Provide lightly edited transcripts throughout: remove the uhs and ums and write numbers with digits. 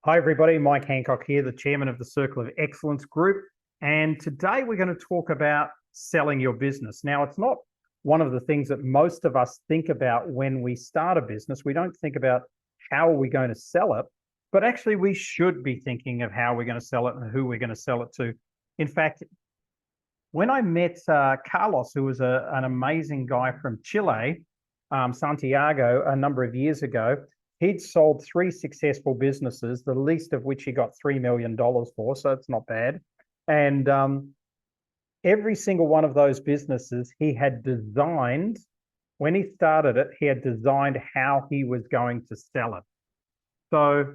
Hi, everybody. Mike Handcock here, the chairman of the Circle of Excellence Group. And today we're going to talk about selling your business. Now, it's not one of the things that most of us think about when we start a business. We don't think about how are we going to sell it, but actually we should be thinking of how we're going to sell it and who we're going to sell it to. In fact, when I met Carlos, who was an amazing guy from Chile, Santiago, a number of years ago, he'd sold 3 successful businesses, the least of which he got $3 million for, so it's not bad. And every single one of those businesses he had designed, when he started it, he had designed how he was going to sell it. So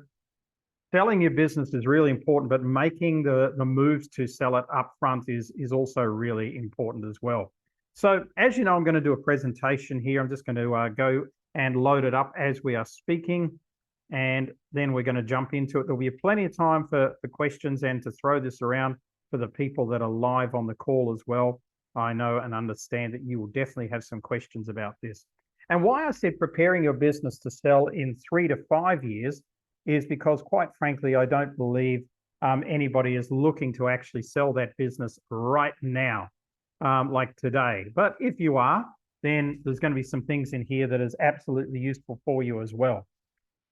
selling your business is really important, but making the moves to sell it up front is also really important as well. So as you know, I'm going to do a presentation here. I'm just going to go and load it up as we are speaking, and then we're going to jump into it. There'll be plenty of time for questions and to throw this around for the people that are live on the call as well. I know and understand that you will definitely have some questions about this. And why I said preparing your business to sell in 3 to 5 years is because, quite frankly, I don't believe anybody is looking to actually sell that business right now, like today. But if you are, then there's going to be some things in here that is absolutely useful for you as well.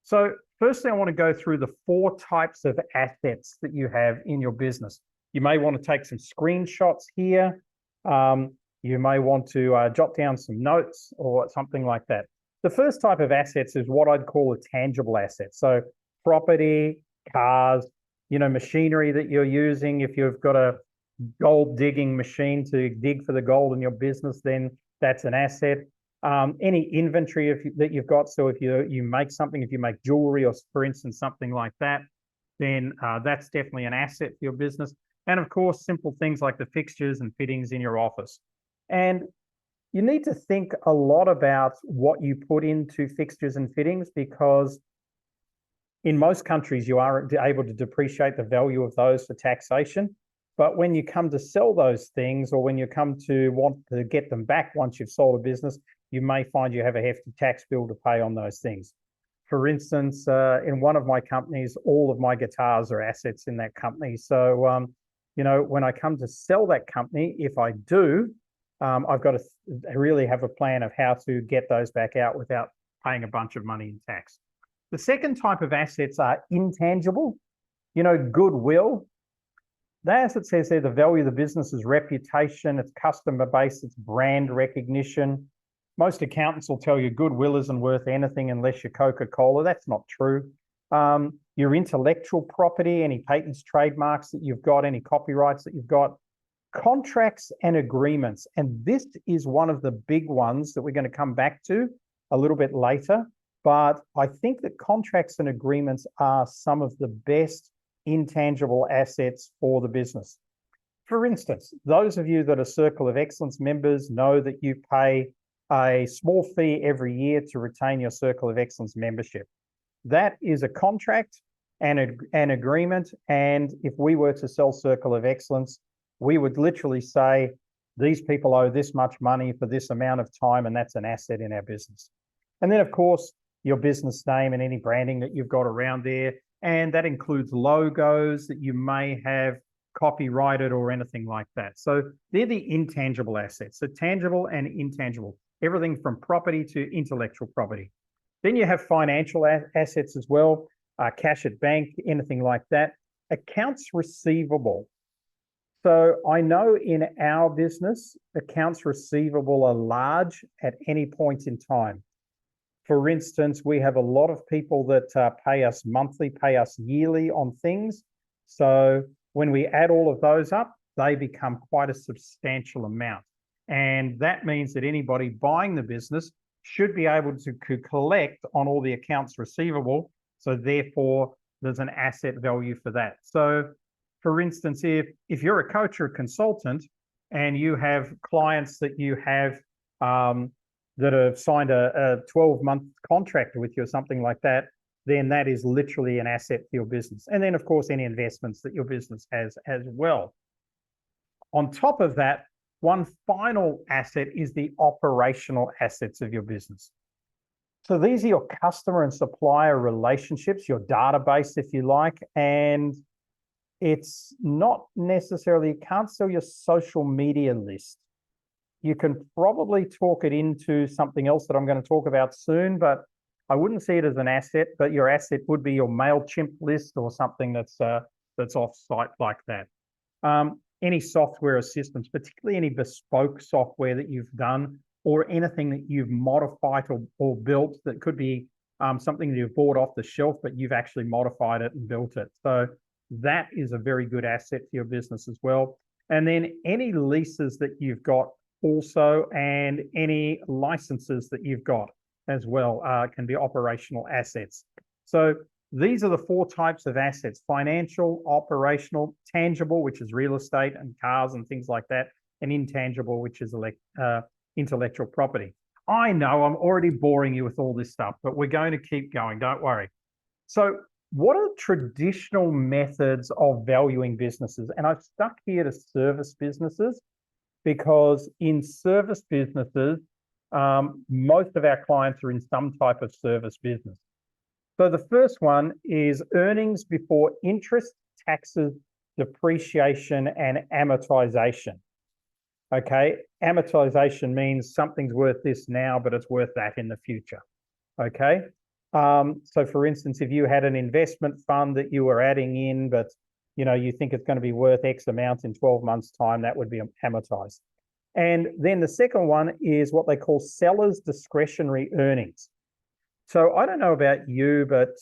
So firstly, I want to go through the 4 types of assets that you have in your business. You may want to take some screenshots here. You may want to jot down some notes or something like that. The first type of assets is what I'd call a tangible asset. So property, cars, machinery that you're using. If you've got a gold digging machine to dig for the gold in your business, then that's an asset. Any inventory that you've got. So if you make something, if you make jewelry or, for instance, something like that, then that's definitely an asset for your business. And of course, simple things like the fixtures and fittings in your office. And you need to think a lot about what you put into fixtures and fittings, because in most countries you are able to depreciate the value of those for taxation. But when you come to sell those things, or when you come to want to get them back once you've sold a business, you may find you have a hefty tax bill to pay on those things. For instance, in one of my companies, all of my guitars are assets in that company. So, when I come to sell that company, if I do, I've got to really have a plan of how to get those back out without paying a bunch of money in tax. The second type of assets are intangible, goodwill. The asset says there the value of the business's reputation, its customer base, its brand recognition. Most accountants will tell you goodwill isn't worth anything unless you're Coca-Cola. That's not true. Your intellectual property, any patents, trademarks that you've got, any copyrights that you've got, contracts and agreements. And this is one of the big ones that we're going to come back to a little bit later. But I think that contracts and agreements are some of the best intangible assets for the business. For instance, those of you that are Circle of Excellence members know that you pay a small fee every year to retain your Circle of Excellence membership. That is a contract and an agreement. And if we were to sell Circle of Excellence, we would literally say, these people owe this much money for this amount of time, and that's an asset in our business. And then, of course, your business name and any branding that you've got around there. And that includes logos that you may have copyrighted or anything like that. So they're the intangible assets. So tangible and intangible, everything from property to intellectual property. Then you have financial assets as well, cash at bank, anything like that. Accounts receivable. So I know in our business, accounts receivable are large at any point in time. For instance, we have a lot of people that pay us monthly, pay us yearly on things. So when we add all of those up, they become quite a substantial amount. And that means that anybody buying the business should be able to collect on all the accounts receivable. So therefore, there's an asset value for that. So for instance, if you're a coach or a consultant and you have clients that you have that have signed a 12-month contract with you or something like that, then that is literally an asset for your business. And then, of course, any investments that your business has as well. On top of that, one final asset is the operational assets of your business. So these are your customer and supplier relationships, your database, if you like, and it's not necessarily, you can't sell your social media list. You can probably talk it into something else that I'm going to talk about soon, but I wouldn't see it as an asset, but your asset would be your MailChimp list or something that's off-site like that. Any software or systems, particularly any bespoke software that you've done or anything that you've modified or built that could be something that you've bought off the shelf, but you've actually modified it and built it. So that is a very good asset for your business as well. And then any leases that you've got also, and any licenses that you've got as well can be operational assets. So these are the 4 types of assets: financial, operational, tangible, which is real estate and cars and things like that, and intangible, which is intellectual property. I know I'm already boring you with all this stuff, but we're going to keep going, don't worry. So what are traditional methods of valuing businesses? And I've stuck here to service businesses because in service businesses, most of our clients are in some type of service business. So the first one is earnings before interest, taxes, depreciation, and amortization. Okay, amortization means something's worth this now, but it's worth that in the future. Okay, so for instance, if you had an investment fund that you were adding in, but you think it's going to be worth X amount in 12 months' time, that would be amortized. And then the second one is what they call seller's discretionary earnings. So I don't know about you, but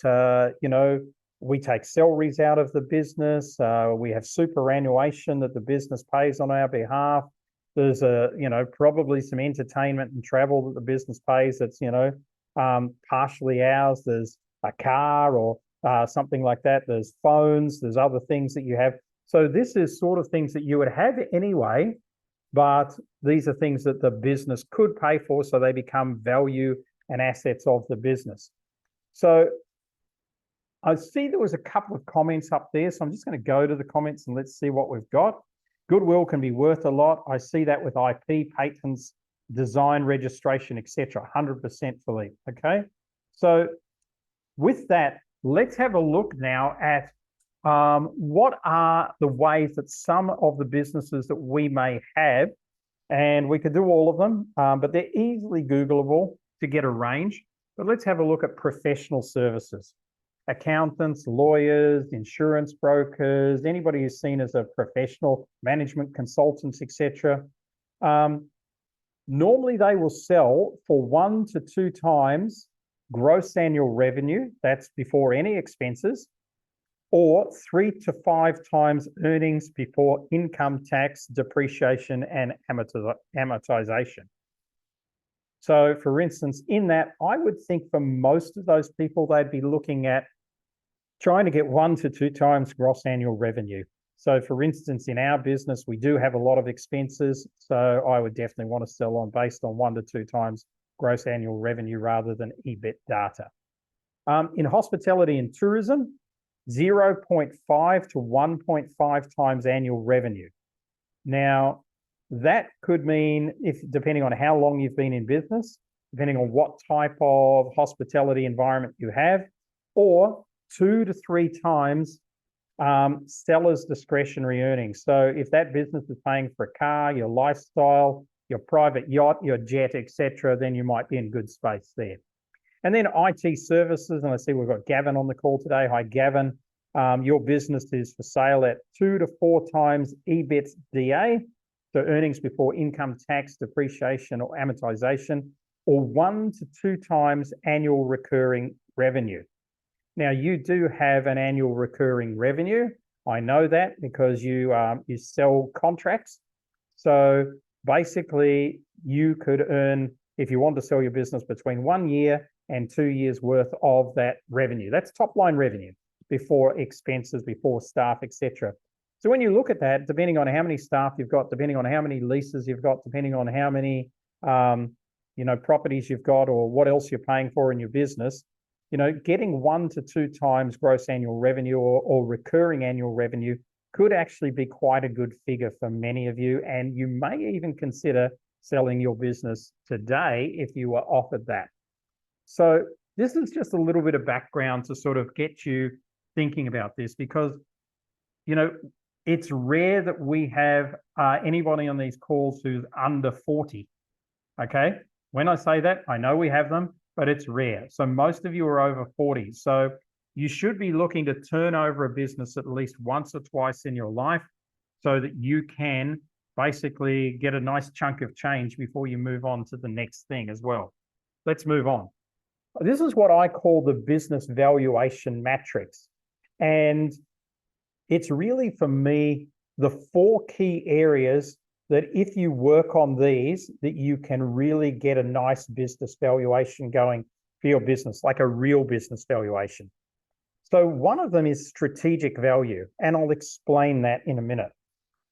we take salaries out of the business. We have superannuation that the business pays on our behalf. There's probably some entertainment and travel that the business pays that's partially ours. There's a car or something like that. There's phones. There's other things that you have. So this is sort of things that you would have anyway, but these are things that the business could pay for, so they become value and assets of the business. So I see there was a couple of comments up there, so I'm just going to go to the comments and let's see what we've got. Goodwill can be worth a lot. I see that with IP, patents, design, registration, etc. 100% Philippe. Okay, so with that, let's have a look now at what are the ways that some of the businesses that we may have, and we could do all of them, but they're easily Googleable to get a range. But let's have a look at professional services. Accountants, lawyers, insurance brokers, anybody who's seen as a professional, management consultants, etc. Normally they will sell for 1 to 2 times gross annual revenue, that's before any expenses, or 3 to 5 times earnings before income tax, depreciation, and amortization. So for instance, in that, I would think for most of those people, they'd be looking at trying to get 1 to 2 times gross annual revenue. So for instance, in our business, we do have a lot of expenses. So I would definitely want to sell on based on 1 to 2 times gross annual revenue rather than EBIT data. In hospitality and tourism, 0.5 to 1.5 times annual revenue. Now, that could mean, depending on how long you've been in business, depending on what type of hospitality environment you have, or 2 to 3 times seller's discretionary earnings. So if that business is paying for a car, your lifestyle, your private yacht, your jet, etc., then you might be in good space there. And then IT services, and I see we've got Gavin on the call today. Hi, Gavin. Your business is for sale at 2 to 4 times EBITDA, so earnings before income tax, depreciation, or amortization, or 1 to 2 times annual recurring revenue. Now, you do have an annual recurring revenue. I know that because you sell contracts. So basically, you could earn, if you want to sell your business, between 1 year and 2 years worth of that revenue. That's top line revenue before expenses, before staff, etc. So when you look at that, depending on how many staff you've got, depending on how many leases you've got, depending on how many properties you've got, or what else you're paying for in your business, getting 1 to 2 times gross annual revenue or recurring annual revenue could actually be quite a good figure for many of you. And you may even consider selling your business today if you were offered that. So this is just a little bit of background to sort of get you thinking about this, because, you know, it's rare that we have anybody on these calls who's under 40, okay? When I say that, I know we have them, but it's rare. So most of you are over 40. So you should be looking to turn over a business at least once or twice in your life so that you can basically get a nice chunk of change before you move on to the next thing as well. Let's move on. This is what I call the business valuation matrix. And it's really, for me, the 4 key areas that if you work on these, that you can really get a nice business valuation going for your business, like a real business valuation. So one of them is strategic value, and I'll explain that in a minute.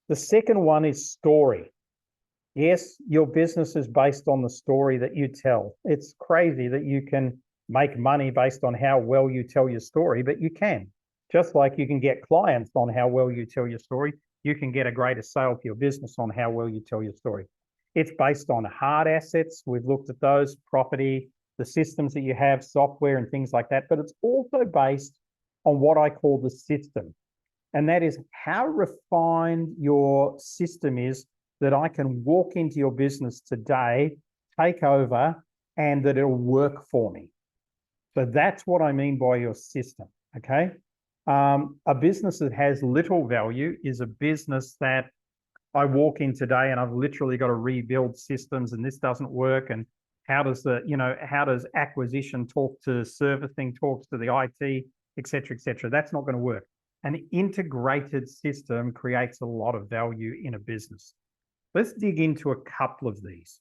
The second one is story. Yes, your business is based on the story that you tell. It's crazy that you can make money based on how well you tell your story, but you can. Just like you can get clients on how well you tell your story, you can get a greater sale for your business on how well you tell your story. It's based on hard assets. We've looked at those, property, the systems that you have, software and things like that, but it's also based on what I call the system. And that is how refined your system is, that I can walk into your business today, take over, and that it'll work for me. So that's what I mean by your system, okay? A business that has little value is a business that I walk in today and I've literally got to rebuild systems, and this doesn't work. And how does how does acquisition talk to servicing, talks to the IT, et cetera, et cetera. That's not going to work. An integrated system creates a lot of value in a business. Let's dig into a couple of these.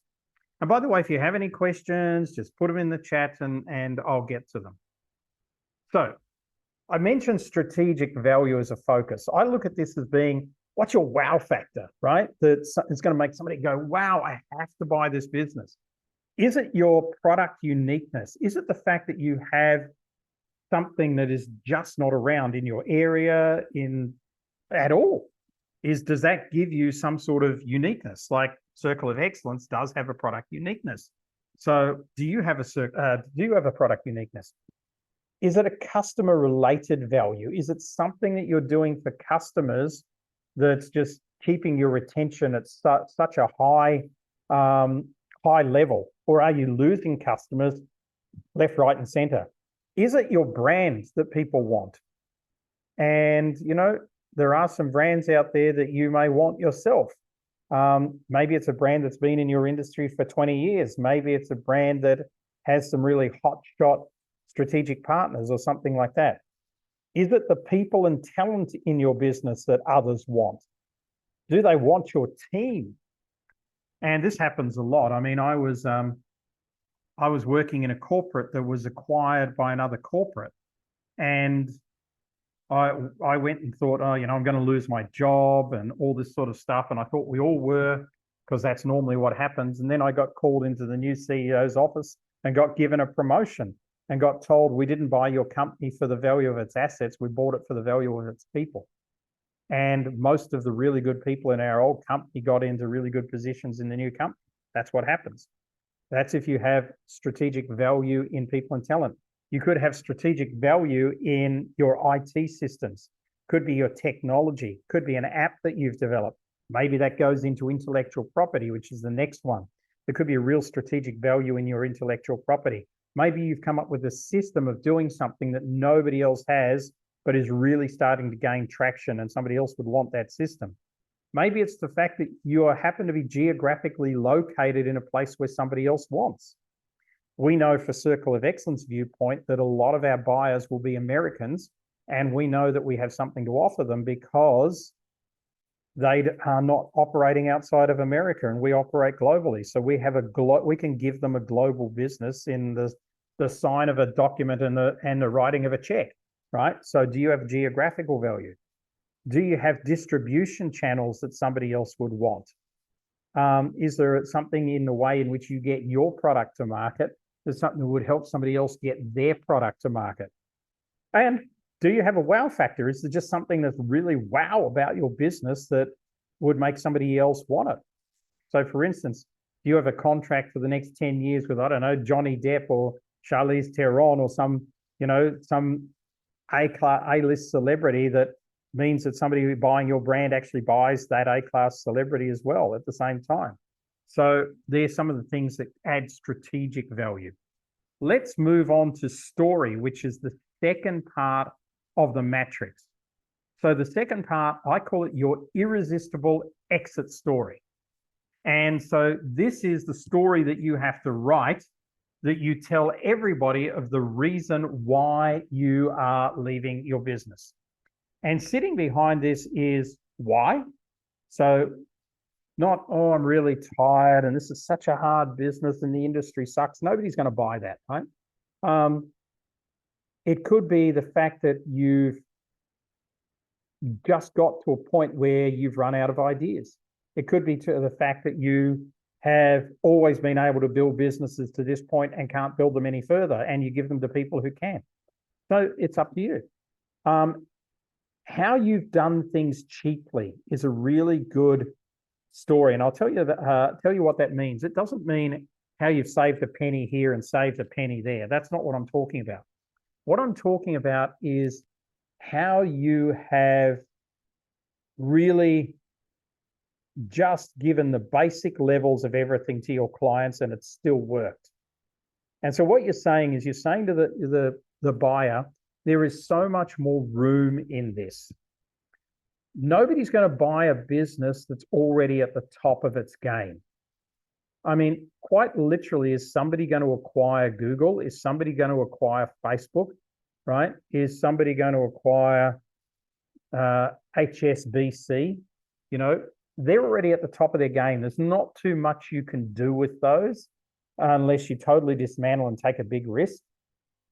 And by the way, if you have any questions, just put them in the chat and I'll get to them. So I mentioned strategic value as a focus. I look at this as being, what's your wow factor, right? That's going to make somebody go, wow, I have to buy this business. Is it your product uniqueness? Is it the fact that you have something that is just not around in your area at all? Does that give you some sort of uniqueness? Like Circle of Excellence does have a product uniqueness. So do you have a product uniqueness? Is it a customer related value? Is it something that you're doing for customers that's just keeping your retention at such a high level? Or are you losing customers left, right, and center? Is it your brand that people want? And, there are some brands out there that you may want yourself. Maybe it's a brand that's been in your industry for 20 years. Maybe it's a brand that has some really hotshot strategic partners or something like that. Is it the people and talent in your business that others want? Do they want your team? And this happens a lot. I mean, I was working in a corporate that was acquired by another corporate, and I went and thought, I'm going to lose my job and all this sort of stuff. And I thought we all were, because that's normally what happens. And then I got called into the new CEO's office and got given a promotion and got told, we didn't buy your company for the value of its assets. We bought it for the value of its people. And most of the really good people in our old company got into really good positions in the new company. That's what happens. That's if you have strategic value in people and talent. You could have strategic value in your IT systems. Could be your technology. Could be an app that you've developed. Maybe that goes into intellectual property, which is the next one. There could be a real strategic value in your intellectual property. Maybe you've come up with a system of doing something that nobody else has, but is really starting to gain traction and somebody else would want that system. Maybe it's the fact that you happen to be geographically located in a place where somebody else wants. We know for Circle of Excellence viewpoint that a lot of our buyers will be Americans, and we know that we have something to offer them because they are not operating outside of America, and we operate globally. So we have we can give them a global business in the sign of a document and the writing of a check, right? So do you have geographical value? Do you have distribution channels that somebody else would want? Is there something in the way in which you get your product to market? There's something that would help somebody else get their product to market. And do you have a wow factor? Is there just something that's really wow about your business that would make somebody else want it? So for instance, do you have a contract for the next 10 years with, I don't know, Johnny Depp or Charlize Theron or some, some A-list celebrity, that means that somebody buying your brand actually buys that A-class celebrity as well at the same time. So there's some of the things that add strategic value. Let's move on to story, which is the second part of the matrix. So the second part, I call it your irresistible exit story. And so this is the story that you have to write, that you tell everybody of the reason why you are leaving your business. And sitting behind this is why. So not, oh, I'm really tired and this is such a hard business and the industry sucks. Nobody's going to buy that, right? It could be the fact that you've just got to a point where you've run out of ideas. It could be to the fact that you have always been able to build businesses to this point and can't build them any further, and you give them to people who can. So it's up to you. How you've done things cheaply is a really good story, and I'll tell you that. Tell you what that means. It doesn't mean how you've saved a penny here and saved a penny there. That's not what I'm talking about. What I'm talking about is how you have really just given the basic levels of everything to your clients and it's still worked. And so what you're saying is, you're saying to the buyer, there is so much more room in this. Nobody's going to buy a business that's already at the top of its game. I mean, quite literally, is somebody going to acquire Google? Is somebody going to acquire Facebook? Right? Is somebody going to acquire HSBC? They're already at the top of their game. There's not too much you can do with those unless you totally dismantle and take a big risk.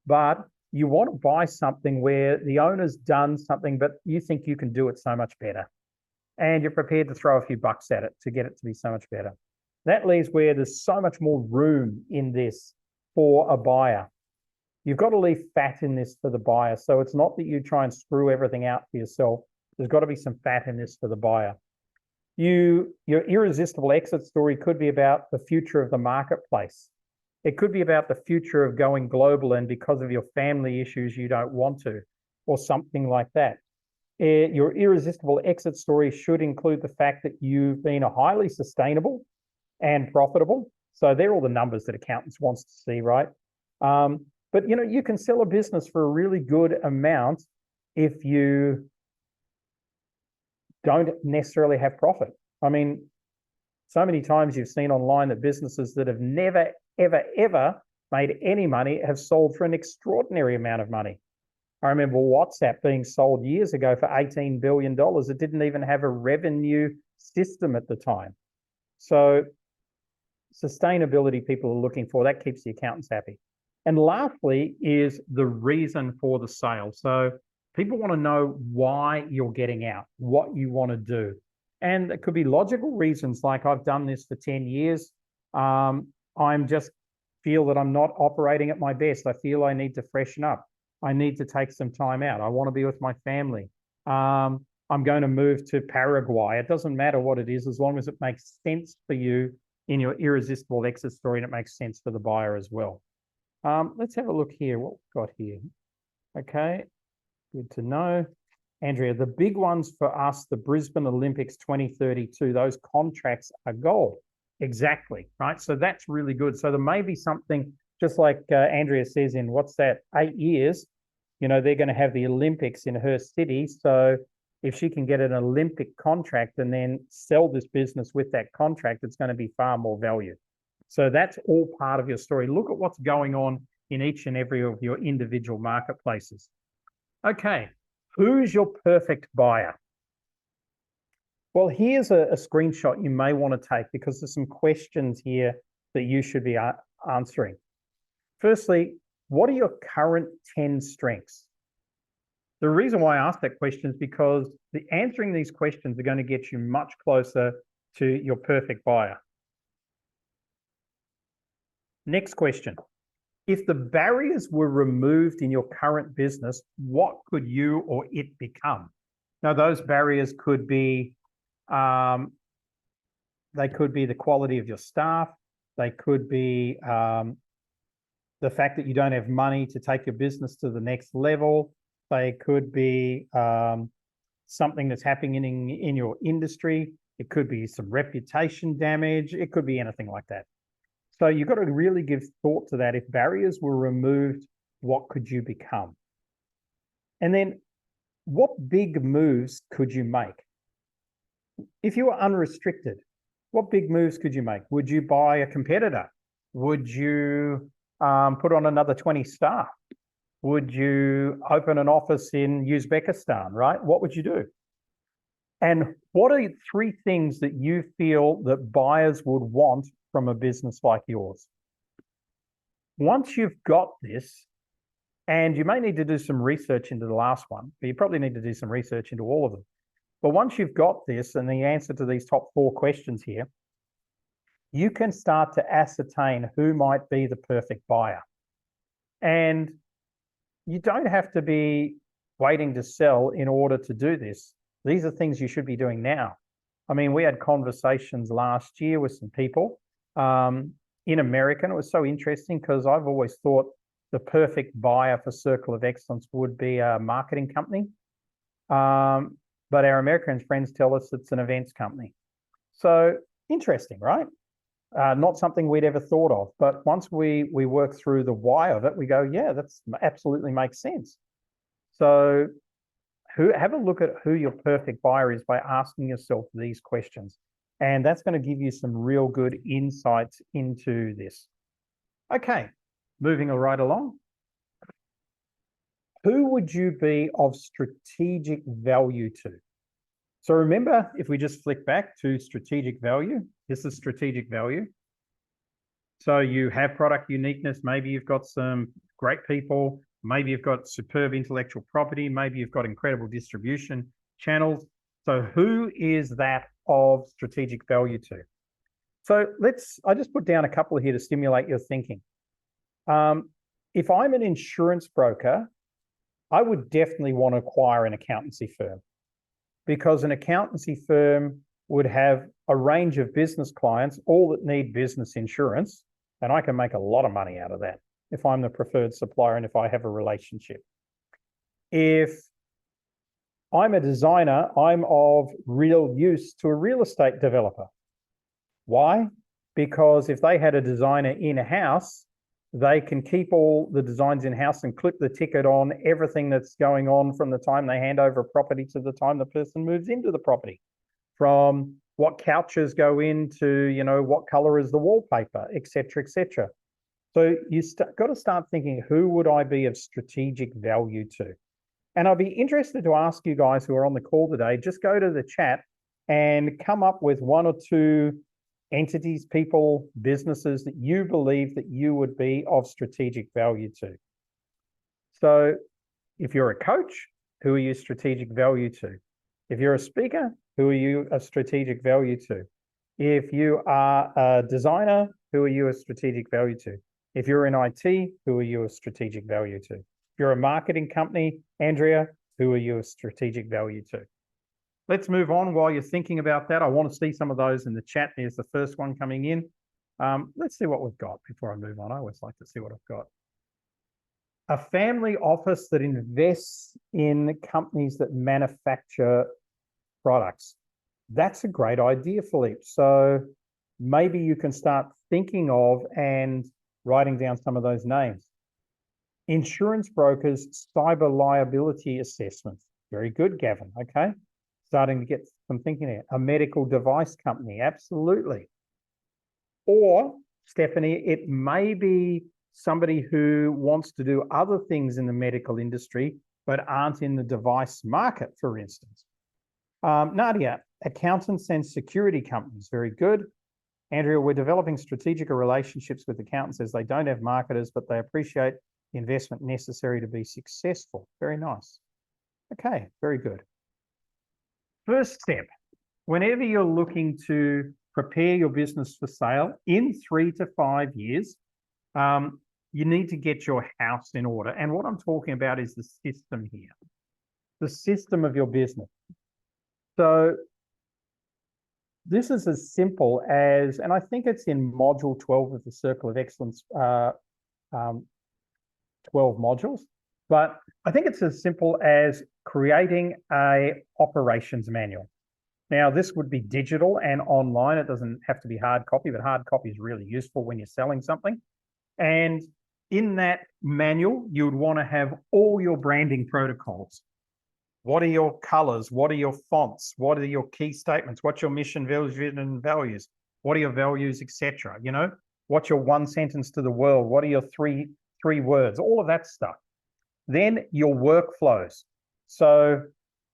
But you want to buy something where the owner's done something, but you think you can do it so much better. And you're prepared to throw a few bucks at it to get it to be so much better. That leaves where there's so much more room in this for a buyer. You've got to leave fat in this for the buyer. So it's not that you try and screw everything out for yourself. There's got to be some fat in this for the buyer. Your irresistible exit story could be about the future of the marketplace. It could be about the future of going global, and because of your family issues, you don't want to, or something like that. Your irresistible exit story should include the fact that you've been a highly sustainable and profitable. So they're all the numbers that accountants wants to see, right? But you can sell a business for a really good amount if you don't necessarily have profit. I mean, so many times you've seen online that businesses that have never, ever, ever made any money have sold for an extraordinary amount of money. I remember WhatsApp being sold years ago for $18 billion. It didn't even have a revenue system at the time. So sustainability people are looking for, that keeps the accountants happy. And lastly is the reason for the sale. So people want to know why you're getting out, what you want to do. And it could be logical reasons, like I've done this for 10 years. I'm just feel that I'm not operating at my best. I feel I need to freshen up. I need to take some time out. I want to be with my family. I'm going to move to Paraguay. It doesn't matter what it is, as long as it makes sense for you in your irresistible exit story and it makes sense for the buyer as well. Let's have a look here, what we've got here. Okay, good to know. Andrea, the big ones for us, the Brisbane Olympics 2032, those contracts are gold. Exactly, right? So that's really good. So there may be something, just like Andrea says, in what's that, 8 years, they're going to have the Olympics in her city. So if she can get an Olympic contract and then sell this business with that contract, it's going to be far more value. So that's all part of your story. Look at what's going on in each and every of your individual marketplaces. Okay, who's your perfect buyer? Well, here's a screenshot you may want to take, because there's some questions here that you should be answering. Firstly, what are your current 10 strengths? The reason why I asked that question is because answering these questions are going to get you much closer to your perfect buyer. Next question. If the barriers were removed in your current business, what could you or it become? Now, those barriers could be, they could be the quality of your staff. They could be the fact that you don't have money to take your business to the next level. They could be something that's happening in your industry. It could be some reputation damage. It could be anything like that. So you've got to really give thought to that. If barriers were removed, what could you become? And then what big moves could you make? If you were unrestricted, what big moves could you make? Would you buy a competitor? Would you put on another 20 staff? Would you open an office in Uzbekistan, right? What would you do? And what are 3 things that you feel that buyers would want from a business like yours? Once you've got this, and you may need to do some research into the last one, but you probably need to do some research into all of them. But once you've got this and the answer to these top 4 questions here, you can start to ascertain who might be the perfect buyer. And you don't have to be waiting to sell in order to do this. These are things you should be doing now. I mean, we had conversations last year with some people in America, and it was so interesting because I've always thought the perfect buyer for Circle of Excellence would be a marketing company. But our American friends tell us it's an events company. So interesting, right? Not something we'd ever thought of. But once we work through the why of it, we go, yeah, that's absolutely makes sense. So have a look at who your perfect buyer is by asking yourself these questions. And that's going to give you some real good insights into this. Okay, moving right along. Who would you be of strategic value to? So remember, if we just flick back to strategic value, this is strategic value. So you have product uniqueness. Maybe you've got some great people. Maybe you've got superb intellectual property. Maybe you've got incredible distribution channels. So who is that of strategic value to? So I just put down a couple here to stimulate your thinking. If I'm an insurance broker, I would definitely want to acquire an accountancy firm, because an accountancy firm would have a range of business clients, all that need business insurance, and I can make a lot of money out of that if I'm the preferred supplier and if I have a relationship. If I'm a designer, I'm of real use to a real estate developer. Why? Because if they had a designer in-house, they can keep all the designs in-house and clip the ticket on everything that's going on from the time they hand over a property to the time the person moves into the property. From what couches go into, what color is the wallpaper, et cetera, et cetera. So you got to start thinking, who would I be of strategic value to? And I'd be interested to ask you guys who are on the call today, just go to the chat and come up with 1 or 2 entities, people, businesses that you believe that you would be of strategic value to. So if you're a coach, who are you strategic value to? If you're a speaker, who are you a strategic value to? If you are a designer, who are you a strategic value to? If you're in IT, who are you a strategic value to? If you're a marketing company, Andrea, who are you a strategic value to? Let's move on while you're thinking about that. I want to see some of those in the chat. There's the first one coming in. Let's see what we've got before I move on. I always like to see what I've got. A family office that invests in companies that manufacture products. That's a great idea, Philippe. So maybe you can start thinking of and writing down some of those names. Insurance brokers, cyber liability assessments. Very good, Gavin. Okay. Starting to get some thinking there. A medical device company, absolutely. Or, Stephanie, it may be somebody who wants to do other things in the medical industry, but aren't in the device market, for instance. Nadia, accountants and security companies, very good. Andrea, we're developing strategic relationships with accountants as they don't have marketers, but they appreciate the investment necessary to be successful. Very nice. Okay, very good. First step, whenever you're looking to prepare your business for sale in 3 to 5 years, you need to get your house in order. And what I'm talking about is the system here, the system of your business. So this is as simple as, and I think it's in module 12 of the Circle of Excellence 12 modules. But I think it's as simple as creating a operations manual. Now, this would be digital and online. It doesn't have to be hard copy, but hard copy is really useful when you're selling something. And in that manual, you would want to have all your branding protocols. What are your colors? What are your fonts? What are your key statements? What's your mission, vision, and values? What are your values, etc.? You know, what's your one sentence to the world? What are your three words? All of that stuff. Then your workflows. So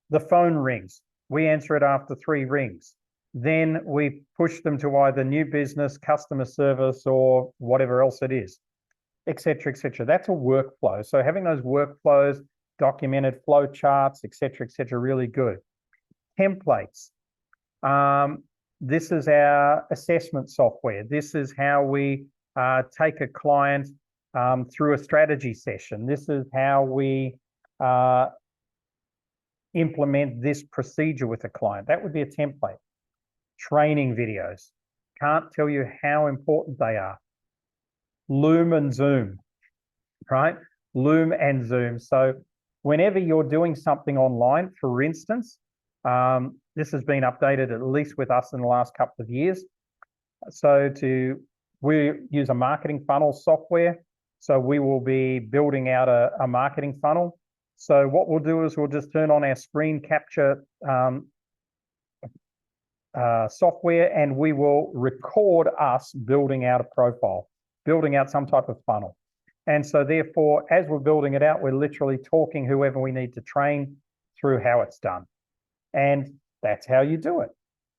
the phone rings. We answer it after 3 rings. Then we push them to either new business, customer service, or whatever else it is, etc., etc. That's a workflow. So having those workflows, documented flow charts, etc., etc., really good. Templates. This is our assessment software. This is how we take a client through a strategy session. This is how we implement this procedure with a client. That would be a template. Training videos. Can't tell you how important they are. Loom and Zoom, right? Loom and Zoom. So whenever you're doing something online, for instance, this has been updated at least with us in the last couple of years. So we use a marketing funnel software. So we will be building out a marketing funnel. So what we'll do is we'll just turn on our screen capture software, and we will record us building out a profile, building out some type of funnel. And so therefore, as we're building it out, we're literally talking whoever we need to train through how it's done. And that's how you do it.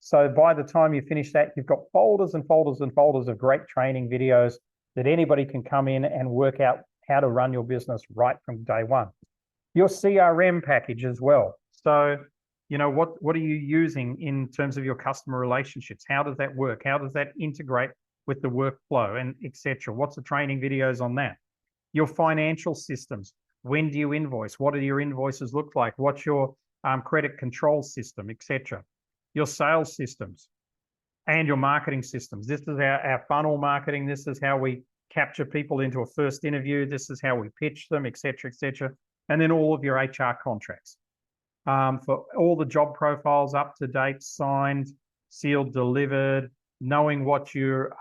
So by the time you finish that, you've got folders and folders and folders of great training videos that anybody can come in and work out how to run your business right from day one. Your CRM package as well. So, you know, what are you using in terms of your customer relationships? How does that work? How does that integrate with the workflow and etc.? What's the training videos on that? Your financial systems. When do you invoice? What do your invoices look like? What's your credit control system, etc.? Your sales systems and your marketing systems. This is our funnel marketing. This is how we capture people into a first interview. This is how we pitch them, etc., etc. And then all of your HR contracts. For all the job profiles up to date, signed, sealed, delivered, knowing what you're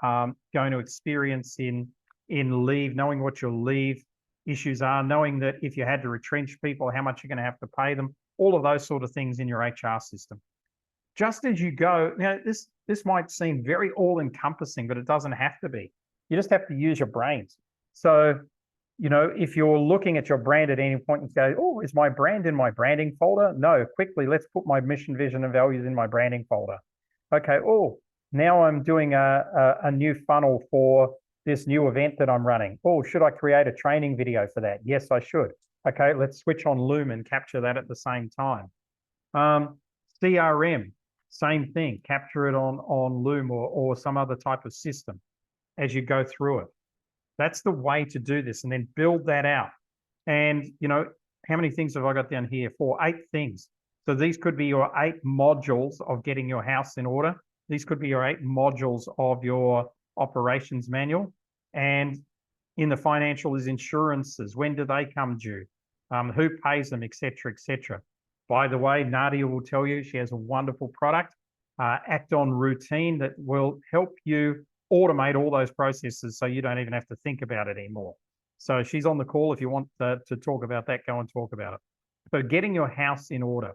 going to experience in leave, knowing what your leave issues are, knowing that if you had to retrench people, how much you're going to have to pay them, all of those sort of things in your HR system. Just as you go, now this might seem very all-encompassing, but it doesn't have to be. You just have to use your brains. So, you know, if you're looking at your brand at any point and go, oh, is my brand in my branding folder? No, quickly, let's put my mission, vision, and values in my branding folder. Okay, oh, now I'm doing a new funnel for this new event that I'm running. Oh, should I create a training video for that? Yes, I should. Okay, let's switch on Loom and capture that at the same time. CRM, same thing. Capture it on Loom or some other type of system as you go through it. That's the way to do this, and then build that out. And, you know, how many things have I got down here? 8 things. So these could be your 8 modules of getting your house in order. These could be your 8 modules of your operations manual. And in the financial is insurances. When do they come due? Who pays them, etc., etc. By the way, Nadia will tell you she has a wonderful product, Act On Routine, that will help you automate all those processes so you don't even have to think about it anymore. So she's on the call. If you want to talk about that, go and talk about it. So getting your house in order.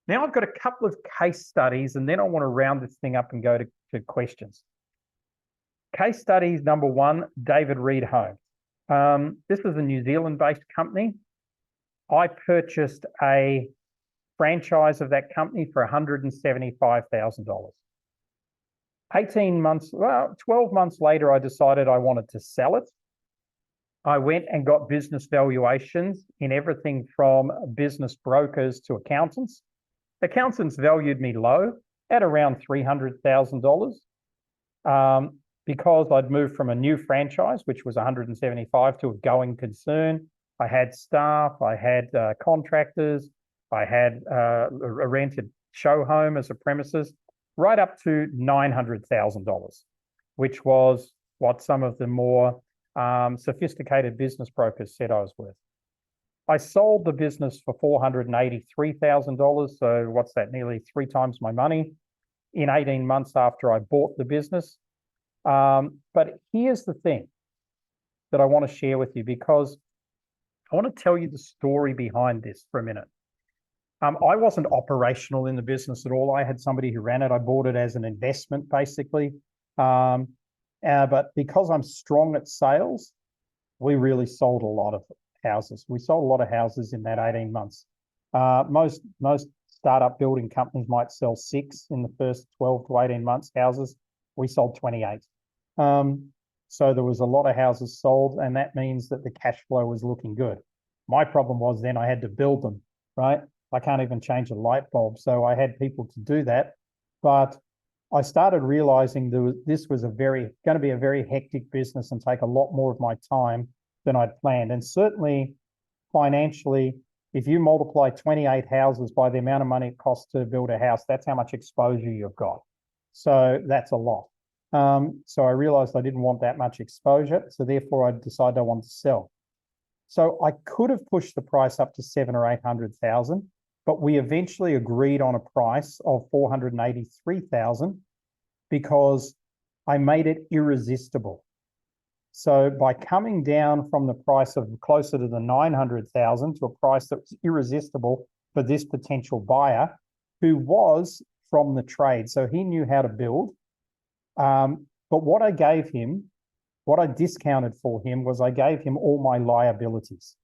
Now I've got a couple of case studies, and then I want to round this thing up and go to questions. Case studies number 1, David Reed Homes. This is a New Zealand-based company. I purchased a franchise of that company for $175,000. 12 months later, I decided I wanted to sell it. I went and got business valuations in everything from business brokers to accountants. Accountants valued me low at around $300,000 because I'd moved from a new franchise, which was 175, to a going concern. I had staff, I had contractors, I had a rented show home as a premises, right up to $900,000, which was what some of the more sophisticated business brokers said I was worth. I sold the business for $483,000. So what's that? Nearly 3 times my money in 18 months after I bought the business. But here's the thing that I want to share with you, because I want to tell you the story behind this for a minute. I wasn't operational in the business at all. I had somebody who ran it. I bought it as an investment, basically. But because I'm strong at sales, we really sold a lot of houses. We sold a lot of houses in that 18 months. Most startup building companies might sell 6 in the first 12 to 18 months houses. We sold 28. So there was a lot of houses sold, and that means that the cash flow was looking good. My problem was then I had to build them, right? I can't even change a light bulb. So I had people to do that. But I started realizing this was going to be a very hectic business and take a lot more of my time than I'd planned. And certainly financially, if you multiply 28 houses by the amount of money it costs to build a house, that's how much exposure you've got. So that's a lot. So I realized I didn't want that much exposure. So therefore I decided I wanted to sell. So I could have pushed the price up to 700,000 or 800,000, but we eventually agreed on a price of 483,000 because I made it irresistible. So by coming down from the price of closer to the 900,000 to a price that was irresistible for this potential buyer, who was from the trade, so he knew how to build. But what I gave him, what I discounted for him, was I gave him all my liabilities.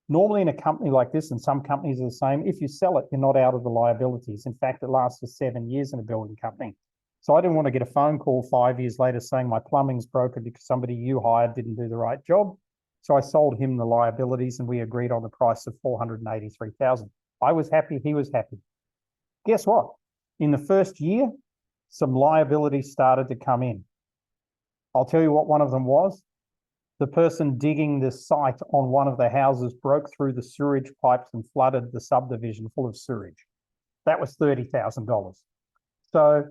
Normally in a company like this, and some companies are the same, if you sell it, you're not out of the liabilities. In fact, it lasts for 7 years in a building company. So I didn't want to get a phone call 5 years later saying my plumbing's broken because somebody you hired didn't do the right job. So I sold him the liabilities and we agreed on the price of 483,000. I was happy, he was happy. Guess what? In the first year, some liabilities started to come in. I'll tell you what one of them was. The person digging the site on one of the houses broke through the sewage pipes and flooded the subdivision full of sewage. That was $30,000. So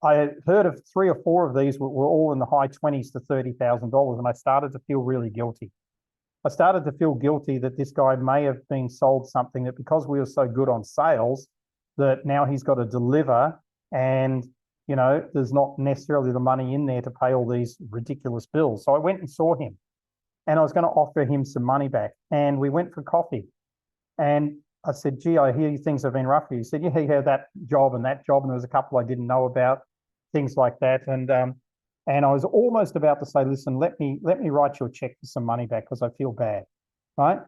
I had heard of 3 or 4 of these were all in the high 20s to $30,000, and I started to feel really guilty. I started to feel guilty that this guy may have been sold something that, because we were so good on sales, that now he's got to deliver, and you know, there's not necessarily the money in there to pay all these ridiculous bills. So I went and saw him, and I was going to offer him some money back, and we went for coffee. And I said, gee, I hear things have been rough for you. He said, yeah, he had that job, and there was a couple I didn't know about, things like that. And I was almost about to say, listen, let me write you a check for some money back because I feel bad, right?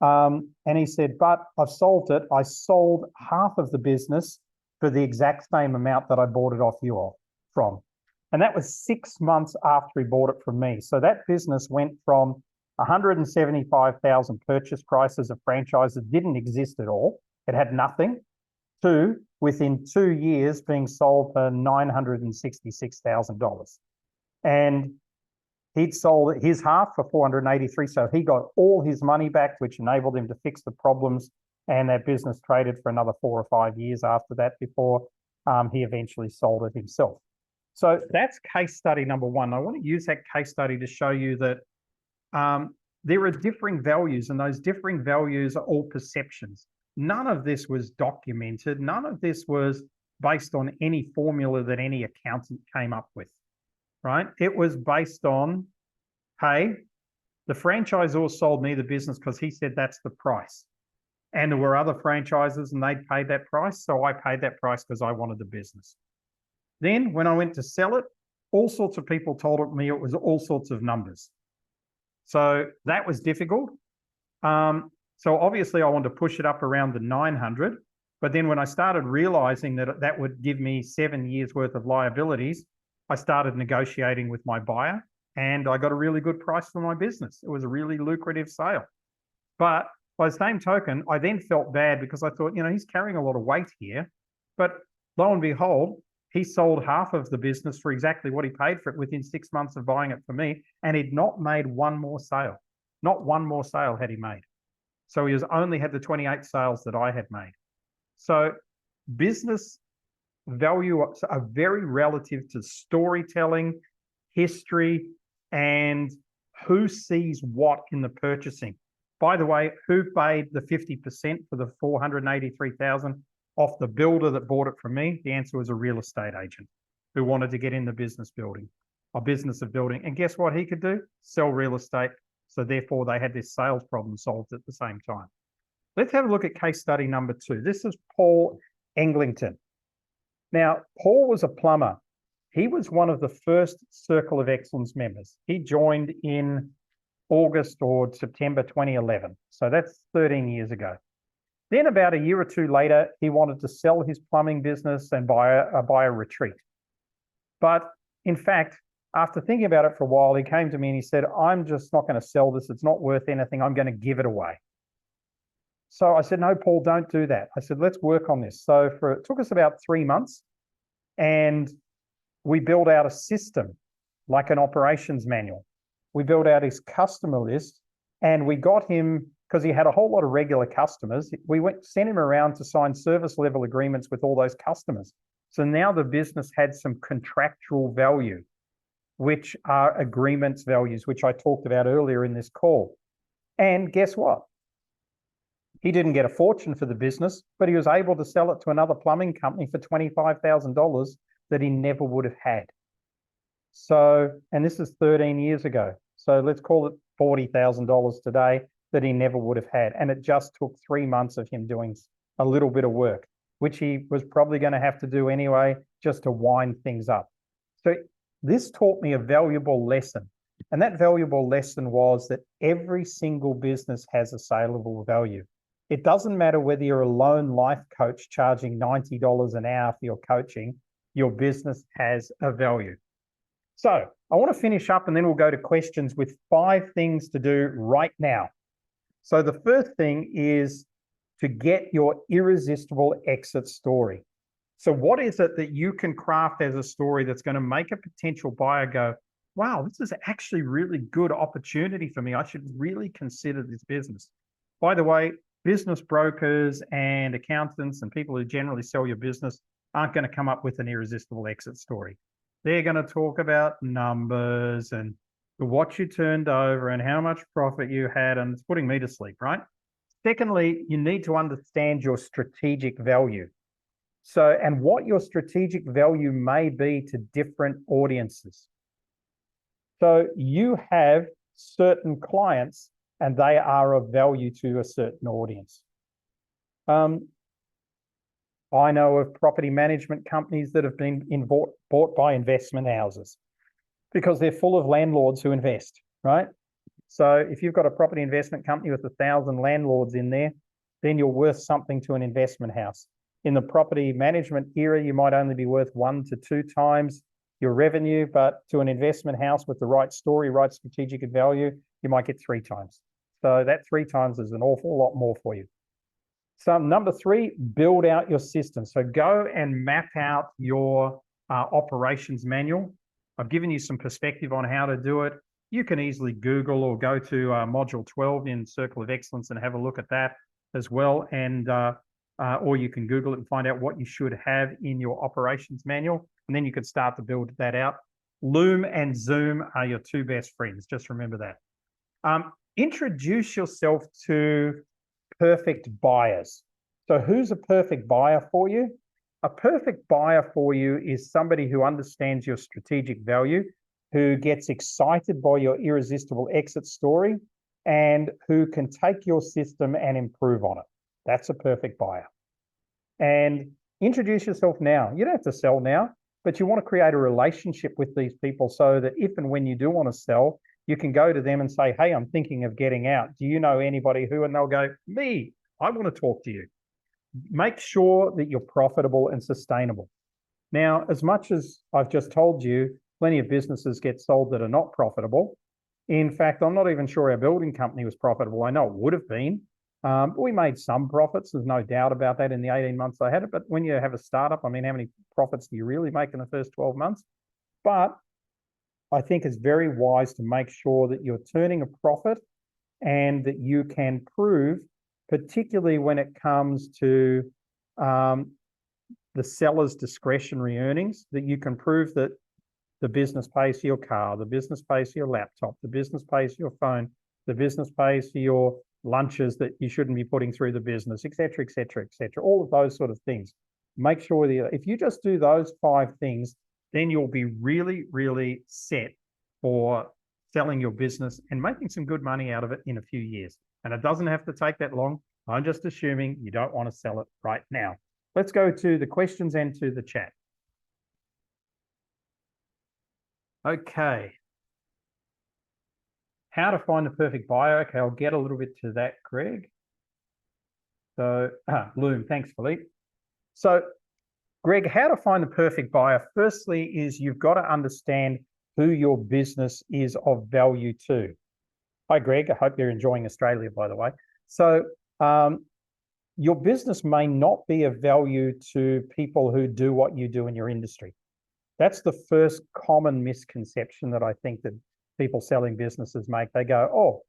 And he said, but I've solved it. I sold half of the business for the exact same amount that I bought it off you from. And that was 6 months after he bought it from me. So that business went from 175,000 purchase price as a franchise that didn't exist at all. It had nothing, to within 2 years being sold for $966,000. And he'd sold his half for 483. So he got all his money back, which enabled him to fix the problems. And that business traded for another 4 or 5 years after that before he eventually sold it himself. So that's case study number 1. I want to use that case study to show you that there are differing values, and those differing values are all perceptions. None of this was documented. None of this was based on any formula that any accountant came up with, right? It was based on, hey, the franchisor sold me the business because he said that's the price. And there were other franchises and they paid that price. So I paid that price because I wanted the business. Then when I went to sell it, all sorts of people told me it was all sorts of numbers. So that was difficult. So obviously I wanted to push it up around the 900. But then when I started realizing that that would give me 7 years worth of liabilities, I started negotiating with my buyer and I got a really good price for my business. It was a really lucrative sale. But by the same token, I then felt bad because I thought, you know, he's carrying a lot of weight here. But lo and behold, he sold half of the business for exactly what he paid for it within 6 months of buying it for me. And he'd not made one more sale. Not one more sale had he made. So he only had the 28 sales that I had made. So business value are very relative to storytelling, history, and who sees what in the purchasing. By the way, who paid the 50% for the $483,000 off the builder that bought it from me? The answer was a real estate agent who wanted to get in the business of building. And guess what he could do? Sell real estate. So therefore they had this sales problem solved at the same time. Let's have a look at case study number 2. This is Paul Englington. Now, Paul was a plumber. He was one of the first Circle of Excellence members. He joined in August or September 2011. So that's 13 years ago. Then about a year or two later, he wanted to sell his plumbing business and buy a retreat. But in fact, after thinking about it for a while, he came to me and he said, I'm just not going to sell this. It's not worth anything. I'm going to give it away. So I said, no, Paul, don't do that. I said, let's work on this. So it took us about 3 months, and we built out a system like an operations manual. We built out his customer list, and we got him, because he had a whole lot of regular customers, sent him around to sign service level agreements with all those customers. So now the business had some contractual value, which are agreements values, which I talked about earlier in this call. And guess what? He didn't get a fortune for the business, but he was able to sell it to another plumbing company for $25,000 that he never would have had. So, and this is 13 years ago. So let's call it $40,000 today that he never would have had. And it just took 3 months of him doing a little bit of work, which he was probably going to have to do anyway, just to wind things up. So this taught me a valuable lesson. And that valuable lesson was that every single business has a saleable value. It doesn't matter whether you're a lone life coach charging $90 an hour for your coaching, your business has a value. So I want to finish up and then we'll go to questions with 5 things to do right now. So the first thing is to get your irresistible exit story. So what is it that you can craft as a story that's going to make a potential buyer go, wow, this is actually really good opportunity for me. I should really consider this business. By the way, business brokers and accountants and people who generally sell your business aren't going to come up with an irresistible exit story. They're going to talk about numbers and what you turned over and how much profit you had, and it's putting me to sleep, right? Secondly, you need to understand your strategic value. So, and what your strategic value may be to different audiences. So you have certain clients and they are of value to a certain audience. I know of property management companies that have been bought by investment houses because they're full of landlords who invest, right? So if you've got a property investment company with 1,000 landlords in there, then you're worth something to an investment house. In the property management era, you might only be worth 1 to 2 times your revenue, but to an investment house with the right story, right strategic value, you might get 3 times. So that 3 times is an awful lot more for you. So number 3, build out your system. So go and map out your operations manual. I've given you some perspective on how to do it. You can easily Google or go to module 12 in Circle of Excellence and have a look at that as well. And or you can Google it and find out what you should have in your operations manual. And then you can start to build that out. Loom and Zoom are your 2 best friends. Just remember that. Introduce yourself to perfect buyers. So who's a perfect buyer for you? A perfect buyer for you is somebody who understands your strategic value, who gets excited by your irresistible exit story, and who can take your system and improve on it. That's a perfect buyer. And introduce yourself now. You don't have to sell now, but you want to create a relationship with these people so that if and when you do want to sell, you can go to them and say, hey, I'm thinking of getting out. Do you know anybody who? And they'll go, me, I want to talk to you. Make sure that you're profitable and sustainable. Now, as much as I've just told you, plenty of businesses get sold that are not profitable. In fact, I'm not even sure our building company was profitable. I know it would have been. We made some profits. There's no doubt about that in the 18 months I had it. But when you have a startup, I mean, how many profits do you really make in the first 12 months? But I think it's very wise to make sure that you're turning a profit and that you can prove, particularly when it comes to the seller's discretionary earnings, that you can prove that The business pays for your car, the business pays for your laptop, the business pays for your phone, the business pays for your lunches that you shouldn't be putting through the business, et cetera, et cetera, et cetera. All of those sort of things. Make sure that if you just do those 5 things, then you'll be really, really set for selling your business and making some good money out of it in a few years. And it doesn't have to take that long. I'm just assuming you don't want to sell it right now. Let's go to the questions and to the chat. Okay. How to find the perfect buyer. Okay, I'll get a little bit to that, Greg. So, Loom, thanks, Philippe. So, Greg, how to find the perfect buyer? Firstly, is you've got to understand who your business is of value to. Hi, Greg. I hope you're enjoying Australia, by the way. So, your business may not be of value to people who do what you do in your industry. That's the first common misconception that I think that people selling businesses make. They go, oh,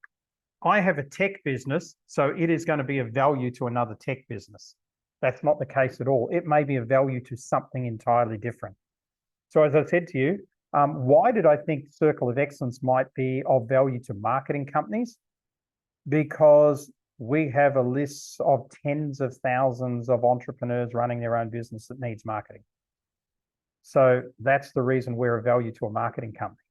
I have a tech business, so it is going to be of value to another tech business. That's not the case at all. It may be of value to something entirely different. So as I said to you, why did I think Circle of Excellence might be of value to marketing companies? Because we have a list of tens of thousands of entrepreneurs running their own business that needs marketing. So that's the reason we're of value to a marketing company.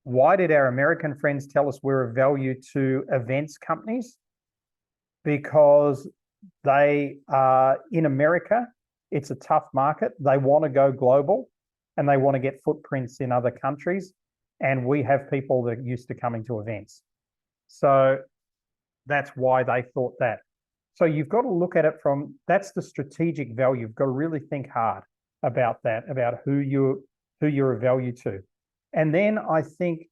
Why did our American friends tell us we're of value to events companies? Because they are in America, it's a tough market. They want to go global and they want to get footprints in other countries. And we have people that are used to coming to events. So that's why they thought that. So you've got to look at it from, that's the strategic value. You've got to really think hard about that, about who you're of value to. And then I think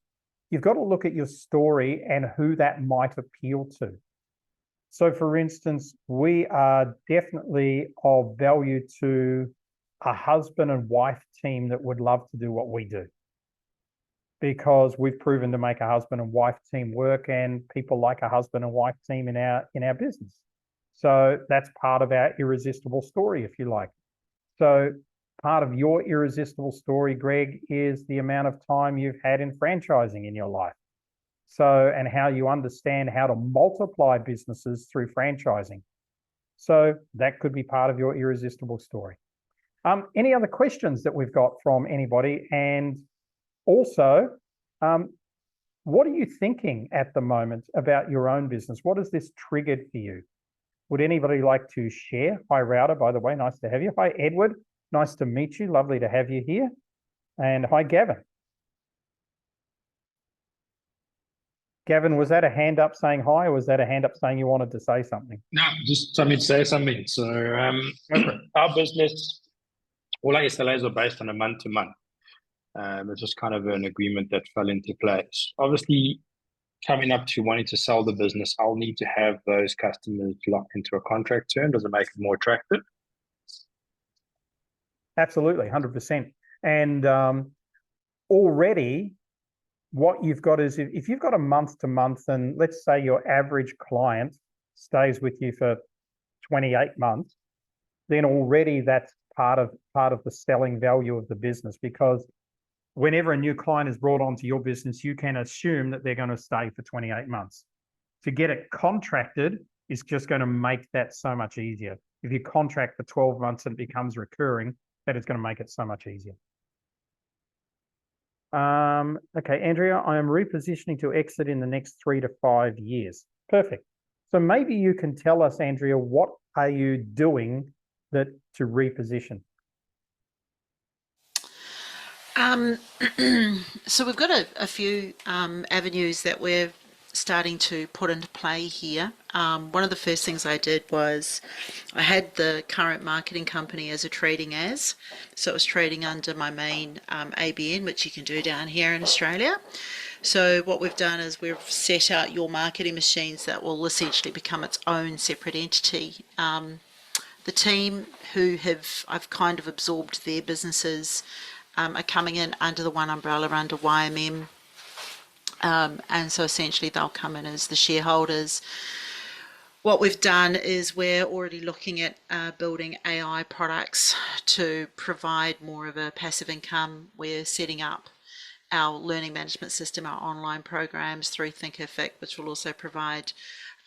you've got to look at your story and who that might appeal to. So for instance, we are definitely of value to a husband and wife team that would love to do what we do, because we've proven to make a husband and wife team work, and people like a husband and wife team in our business. So that's part of our irresistible story, if you like. So part of your irresistible story, Greg, is the amount of time you've had in franchising in your life. So, and how you understand how to multiply businesses through franchising. So that could be part of your irresistible story. Any other questions that we've got from anybody? And also, what are you thinking at the moment about your own business? What has this triggered for you? Would anybody like to share? Hi, Rowder, by the way, nice to have you. Hi, Edward, nice to meet you. Lovely to have you here. And hi, Gavin. Gavin, was that a hand up saying hi, or was that a hand up saying you wanted to say something? No, just something to say something. So our business, all our SLAs are based on a month-to-month. It's just kind of an agreement that fell into place. Obviously, coming up to wanting to sell the business, I'll need to have those customers locked into a contract term. Does it make it more attractive? Absolutely, 100%. And already what you've got is, if you've got a month-to-month, and let's say your average client stays with you for 28 months, then already that's part of the selling value of the business, because whenever a new client is brought onto your business, you can assume that they're going to stay for 28 months. To get it contracted is just going to make that so much easier. If you contract for 12 months and it becomes recurring, that is going to make it so much easier. Okay, Andrea, I am repositioning to exit in the next 3 to 5 years. Perfect. So maybe you can tell us, Andrea, what are you doing to reposition? So we've got a few avenues that we're starting to put into play here. One of the first things I did was I had the current marketing company as a trading as, so it was trading under my main ABN, which you can do down here in Australia. So what we've done is we've set out your marketing machines that will essentially become its own separate entity. The team I've kind of absorbed their businesses are coming in under the one umbrella under YMM. And so essentially they'll come in as the shareholders. What we've done is we're already looking at building AI products to provide more of a passive income. We're setting up our learning management system, our online programs through Thinkific, which will also provide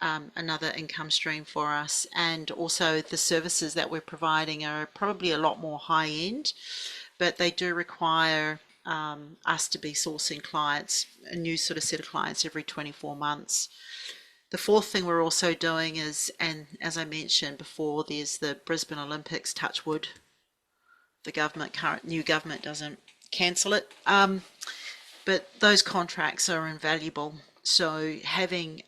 another income stream for us. And also the services that we're providing are probably a lot more high end, but they do require us to be sourcing clients, a new sort of set of clients every 24 months. The fourth thing we're also doing is, and as I mentioned before, there's the Brisbane Olympics, touch wood, the new government doesn't cancel it. But those contracts are invaluable. So having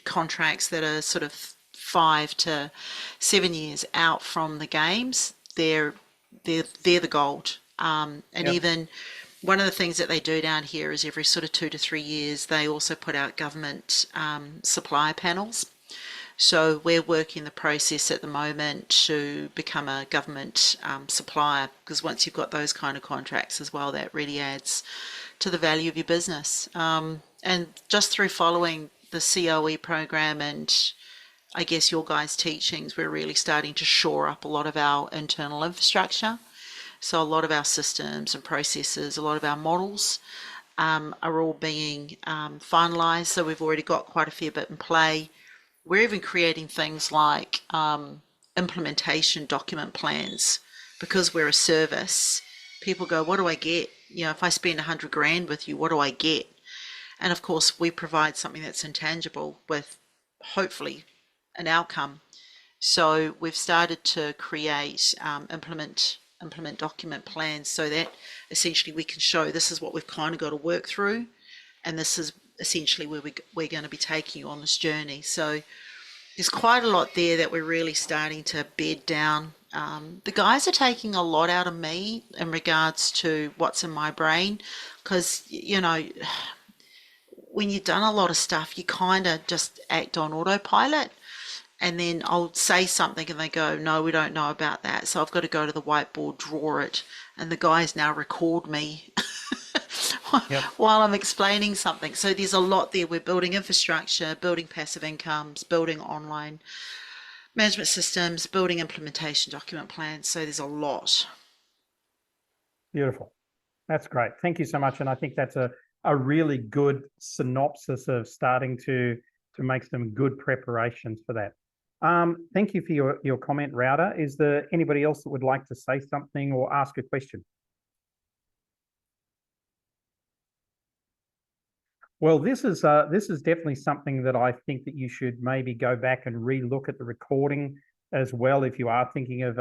contracts that are sort of 5 to 7 years out from the games, they're the gold. And even one of the things that they do down here is every sort of 2 to 3 years, they also put out government supplier panels. So we're working the process at the moment to become a government supplier, because once you've got those kind of contracts as well, that really adds to the value of your business. And just through following the COE program and I guess your guys' teachings, we're really starting to shore up a lot of our internal infrastructure. So a lot of our systems and processes, a lot of our models are all being finalised. So we've already got quite a fair bit in play. We're even creating things like implementation document plans, because we're a service. People go, what do I get? You know, if I spend 100 grand with you, what do I get? And of course, we provide something that's intangible with hopefully an outcome. So we've started to create implement document plans so that essentially we can show this is what we've kind of got to work through, and this is essentially where we're going to be taking you on this journey. So there's quite a lot there that we're really starting to bed down. The guys are taking a lot out of me in regards to what's in my brain, because, you know, when you've done a lot of stuff, you kind of just act on autopilot. And then I'll say something and they go, no, we don't know about that. So I've got to go to the whiteboard, draw it. And the guys now record me while I'm explaining something. So there's a lot there. We're building infrastructure, building passive incomes, building online management systems, building implementation document plans. So there's a lot. Beautiful. That's great. Thank you so much. And I think that's a really good synopsis of starting to make some good preparations for that. Thank you for your comment, Rowder. Is there anybody else that would like to say something or ask a question? Well, this is definitely something that I think that you should maybe go back and re-look at the recording as well if you are thinking of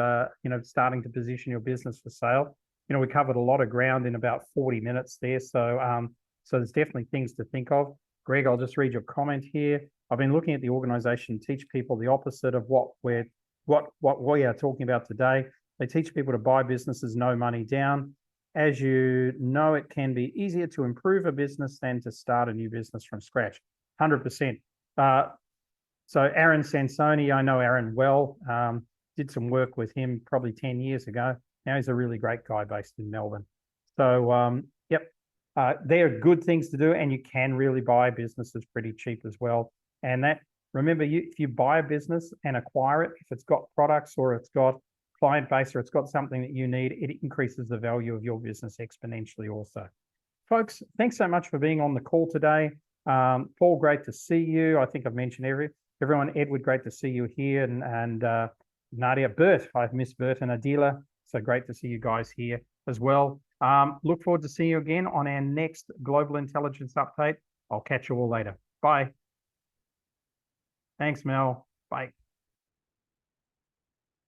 starting to position your business for sale. You know, we covered a lot of ground in about 40 minutes there, so there's definitely things to think of. Greg, I'll just read your comment here. I've been looking at the organisation teach people the opposite of what we are talking about today. They teach people to buy businesses, no money down. As you know, it can be easier to improve a business than to start a new business from scratch. 100%. So Aaron Sansoni, I know Aaron well, did some work with him probably 10 years ago. Now he's a really great guy based in Melbourne. So, they're good things to do, and you can really buy businesses pretty cheap as well. And that, remember, if you buy a business and acquire it, if it's got products or it's got client base or it's got something that you need, it increases the value of your business exponentially also. Folks, thanks so much for being on the call today. Paul, great to see you. I think I've mentioned everyone. Edward, great to see you here. And Nadia, Bert, I've missed Bert and Adila. So great to see you guys here as well. Look forward to seeing you again on our next Global Intelligence Update. I'll catch you all later. Bye. Thanks, Mel. Bye.